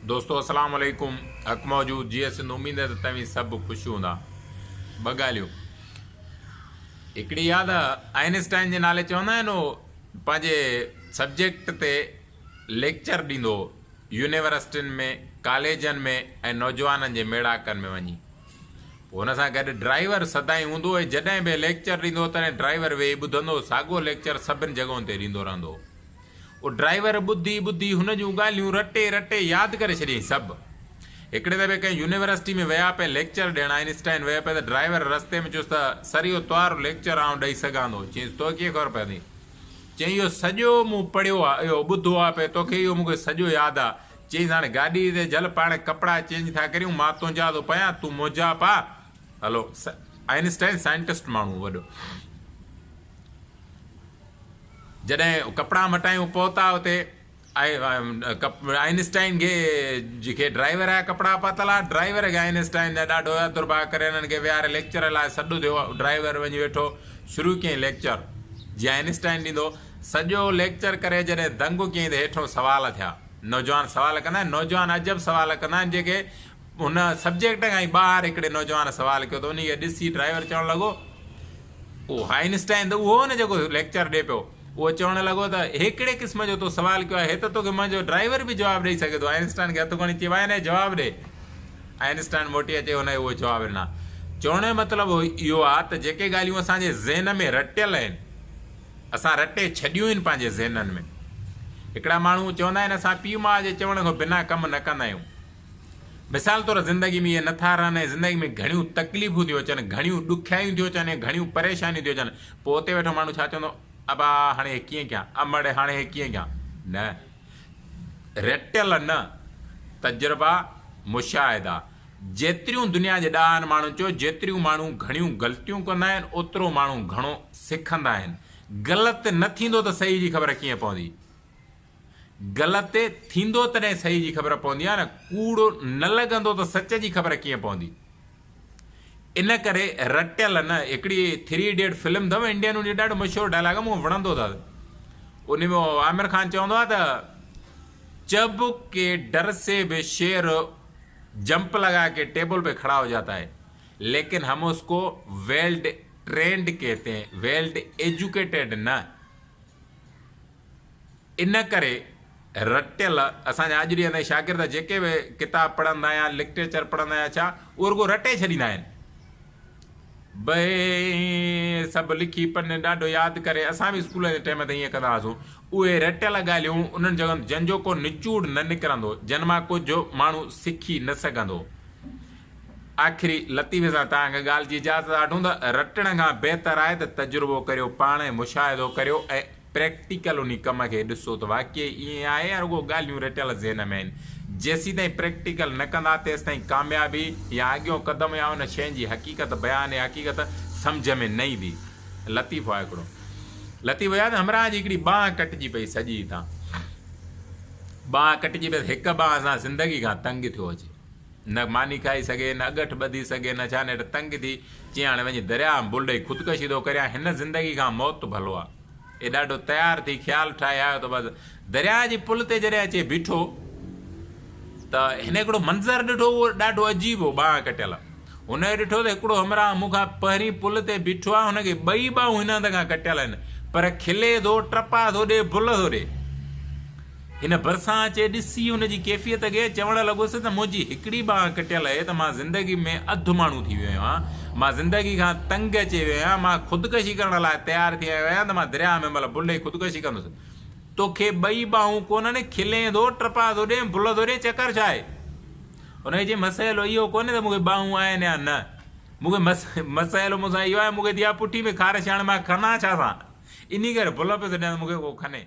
दोस्तों अस्सलाम वालेकुम। हक मौजूद जी सिंध। उम्मीद है तव्हीं सब खुश हूंदा। ॿ ॻाल्हियूं। हिकिड़ी याद आइंस्टाइन जे नाले चवंदा आहिनि उहो पंहिंजे सब्जेक्ट ते लेक्चर ॾींदो यूनिवर्सिटियुनि में, कॉलेजनि में ऐं नौजवाननि जे मेड़ाकनि में वञी। पोइ हुन सां गॾु ड्राइवर सदाईं हूंदो ऐं जॾहिं बि लेक्चर ॾींदो तॾहिं ड्राइवर वेही ॿुधंदो, साॻियो लेक्चर सभिनि जॻहियुनि ते ॾींदो रहंदो। उहो ड्राइवर ॿुधी ॿुधी हुन जूं ॻाल्हियूं रटे रटे यादि करे छॾियईं सभु। हिकिड़े दफ़े कंहिं यूनिवर्सिटी में विया पिया लेक्चर ॾियणु, आइंस्टाइन विया पिया त ड्राइवर रस्ते में चयुसि त सरियो त्वार लेक्चर आउं ॾेई सघां थो। चयईंसि तोखे कीअं ख़बर पवंदी? चईं इहो सॼो मूं पढ़ियो आहे, इहो ॿुधो आहे पियो, तोखे इहो मूंखे सॼो यादि आहे। चईंसि हाणे गाॾी ते जल पाण कपिड़ा चेंज था करियूं, मां तुंहिंजा थो पयां, तूं मोजा पा। हलो, आइंस्टाइन साइंटिस्ट माण्हू वॾो। जॾहिं कपिड़ा मटायूं पहुता हुते, आइंस्टाइन खे जेके ड्राइवर जा कपिड़ा पातल आहे, ड्राइवर खे आइंस्टाइन जा ॾाढो अदुरबा करे हिननि खे विहारे लेक्चर लाइ सॾु थियो। ड्राइवर वञी वेठो, शुरू कयईं लेक्चर जीअं आइंस्टाइन ॾींदो। सॼो लेक्चर करे जॾहिं दंग कयईं त हेठो सवाल थिया। नौजवान सवाल कंदा आहिनि, नौजवान अजब सवाल कंदा आहिनि जेके हुन सब्जेक्ट खां ई ॿाहिरि। हिकिड़े नौजवान सवाल कयो त उनखे ॾिसी ड्राइवर चवणु लॻो, उहो आइंस्टाइन त उहो न जेको लेक्चर ॾिए पियो, उहो चवणु लॻो त हिकिड़े क़िस्म जो तो सवाल कयो आहे, हे त तोखे मुंहिंजो ड्राइवर बि जवाबु ॾेई सघे थो। आइंस्टाइन खे हथु खणी चयो आहे न जवाबु ॾे। आइंस्टाइन मोटी अचे हुनखे उहो जवाबु ॾिना। चवण जो मतिलबु इहो आहे त जेके ॻाल्हियूं असांजे ज़हन में रटियल आहिनि, असां रटे छॾियूं आहिनि पंहिंजे ज़हननि में। हिकिड़ा माण्हू चवंदा आहिनि असां पीउ माउ जे चवण खां बिना कमु न कंदा आहियूं। मिसाल तौरु ज़िंदगी में इहे नथा रहनि ऐं ज़िंदगी में घणियूं तकलीफ़ूं थियूं अचनि, घणियूं ॾुखियायूं थियूं अचनि ऐं घणियूं परेशानियूं थियूं अचनि। पोइ उते वेठो माण्हू छा चवंदो, अबा हाणे हे कीअं कयां, अमड़े हाणे हे कीअं कयां? न, रटियल न, तजुर्बा, मुशाहिदा। जेतिरियूं दुनिया जे ॾहनि माण्हू चयो, जेतिरियूं माण्हू घणियूं ग़लतियूं कंदा आहिनि, ओतिरो माण्हू घणो सिखंदा आहिनि। ग़लति न थींदो त सही जी ख़बर कीअं पवंदी? ग़लति थींदो तॾहिं सही जी ख़बर पवंदी आहे न। कूड़ो न लॻंदो त सच जी ख़बर कीअं पवंदी? इन करे रटियल न। हिकिड़ी 3 इडियट फिल्म अथव इंडियन, उन ॾाढो मशहूरु डायलॉग मूंखे वणंदो अथव। उन में आमिर खान चवंदो आहे त जब के डर से भी शेर जंप लगा के टेबल पे खड़ा हो जाता है, लेकिन हम उसको वेल ट्रेंड कहते हैं, वेल एजुकेटेड न। इन करे रटियल असांजा अॼु ॾींहं ताईं शागिर्द जेके बि किताब पढ़ंदा या लिटरेचर पढ़ंदा या छा, उहो रुॻो रटे छॾींदा आहिनि। भई सभु लिखी पढ़नि, ॾाढो यादि करे। असां बि स्कूल जे टाइम ते ईअं कंदा हुआसीं। उहे रटियल ॻाल्हियूं उन्हनि जॻहियुनि जंहिंजो को निचूड़ न निकिरंदो, जन मां कुझु माण्हू सिखी न सघंदो। आख़िरी लतीफ़े सां तव्हांखे ॻाल्हि जी इजाज़त वठूं त रटण खां बहितर आहे त तजुर्बो करियो, पाण मुशाहिदो करियो ऐं प्रैक्टिकल उन कम खे ॾिसो त वाक़ई ईअं आहे या रुॻो ॻाल्हियूं रटियल ज़हन में आहिनि। जेसीं ताईं प्रैक्टिकल न कंदा तेसि ताईं कामयाबी या अॻियों क़दम या उन शइ जी हक़ीक़त बयान ऐं हक़ीक़त सम्झ में न ईंदी। लतीफ़ो आहे हिकिड़ो। लतीफ़ो यादि, हमरा जी हिकिड़ी बांह कटिजी पई सॼी हितां। बांह कटिजी पई, हिकु बांह सां ज़िंदगी खां तंग थियो अचे, न मानी खाई सघे, न अगठि ॿधी सघे, न छा, न तंग थी। चई हाणे वञी दरिया में बुल ॾेई ख़ुदकशी थो करियां, हिन ज़िंदगी खां मौत भलो आहे। हे ॾाढो तयारु थी ख़्यालु ठाहे आयो त बसि दरिया जी पुल ते जॾहिं अचे बीठो त हिन हिकिड़ो मंज़र ॾिठो, उहो ॾाढो अजीब हो, बांह कटियल। हुन ॾिठो त हिकिड़ो हमरा मूंखां पहिरीं पुल ते बीठो आहे, हुनखे ॿई ॿाहूं हिन हंध खां कटियल आहिनि, पर खिले थो, टपा थो ॾे, भुल थो ॾे। हिन भरिसां अचे ॾिसी हुनजी कैफ़ियत खे चवणु लॻुसि त मुंहिंजी हिकिड़ी बांह कटियल आहे त मां ज़िंदगी में अधु माण्हू थी वियो आहियां, मां ज़िंदगी खां तंग अची वियो आहियां, मां ख़ुदकशी करण लाइ तयारु थी वियो आहियां त मां दरिया में मतलबु बुल ॾेई ख़ुदकशी कंदुसि। तोखे ॿई बाहूं कोन्हनि, खिले थो, टपा थो ॾे, भुल थो ॾे, चकर छा आहे? हुनखे चई मसइलो इहो कोन्हे त मूंखे बाहूं आहिनि या न, मूंखे मसइलो मूंसां इहो आहे, मूंखे दिया पुठी में ख़ारिश, हाणे मां खना छा सां? इन करे भुल पियो थो ॾियां मूंखे को खने।